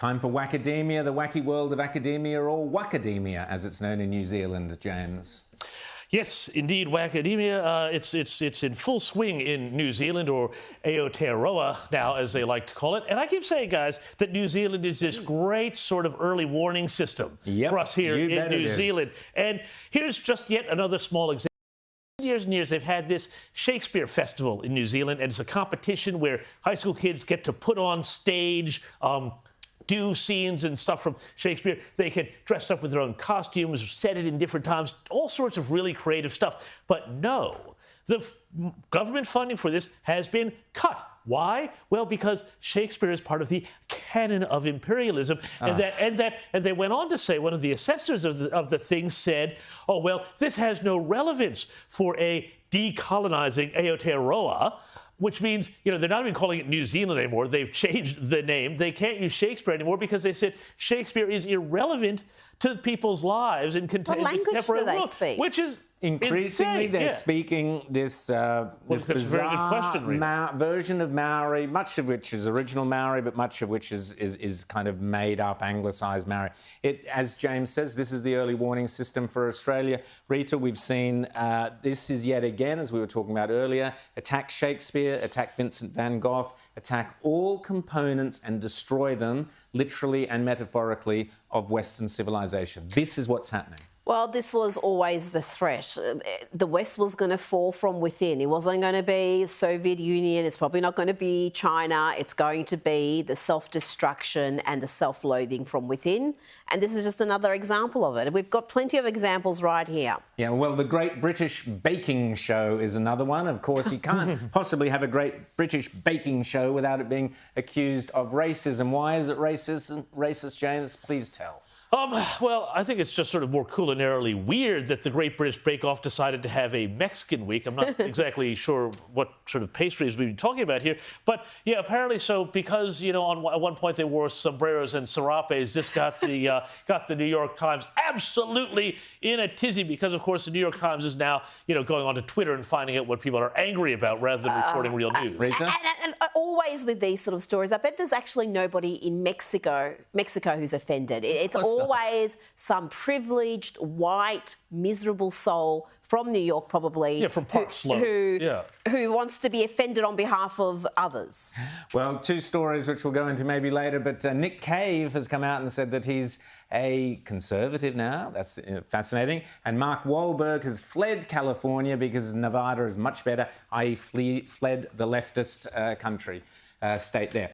Time for Wackademia, the wacky world of academia, or Wackademia, as it's known in New Zealand, James. Yes, indeed, Wackademia. It's in full swing in New Zealand, or Aotearoa now, as they like to call it. And I keep saying, guys, that New Zealand is this great sort of early warning system for us here in New Zealand. And here's just yet another small example. Years and years, they've had this Shakespeare festival in New Zealand, and it's a competition where high school kids get to put on stage, do scenes and stuff from Shakespeare. They can dress up with their own costumes, set it in different times, all sorts of really creative stuff. But no, the government funding for this has been cut. Why? Well, because Shakespeare is part of the canon of imperialism, and they went on to say, one of the assessors of the thing said, oh, well, this has no relevance for a decolonizing Aotearoa, which means, they're not even calling it New Zealand anymore. They've changed the name. They can't use Shakespeare anymore because they said Shakespeare is irrelevant to people's lives in contemporary world, which is increasingly insane. they're speaking this bizarre version of Maori, much of which is original Maori, but much of which is kind of made up, anglicised Maori. As James says, this is the early warning system for Australia. Rita, we've seen this is yet again, as we were talking about earlier, attack Shakespeare, attack Vincent van Gogh, attack all components and destroy them, literally and metaphorically, of Western civilization. This is what's happening. Well, this was always the threat. The West was going to fall from within. It wasn't going to be the Soviet Union. It's probably not going to be China. It's going to be the self-destruction and the self-loathing from within. And this is just another example of it. We've got plenty of examples right here. Yeah, well, the Great British Baking Show is another one. Of course, you can't possibly have a Great British Baking Show without it being accused of racism. Why is it racist, James? Please tell. Well, I think it's just sort of more culinarily weird that the Great British Bake Off decided to have a Mexican week. I'm not exactly sure what sort of pastries we've been talking about here. But, yeah, apparently so, because, at one point they wore sombreros and serapes. This got the New York Times absolutely in a tizzy because, of course, the New York Times is now, going onto Twitter and finding out what people are angry about rather than reporting real news. And always with these sort of stories, I bet there's actually nobody in Mexico who's offended. It's always some privileged, white, miserable soul from New York, probably. Yeah, from Park Slope. Who wants to be offended on behalf of others. Well, two stories which we'll go into maybe later, but Nick Cave has come out and said that he's a conservative now. That's fascinating. And Mark Wahlberg has fled California because Nevada is much better, i.e. fled the leftist state there.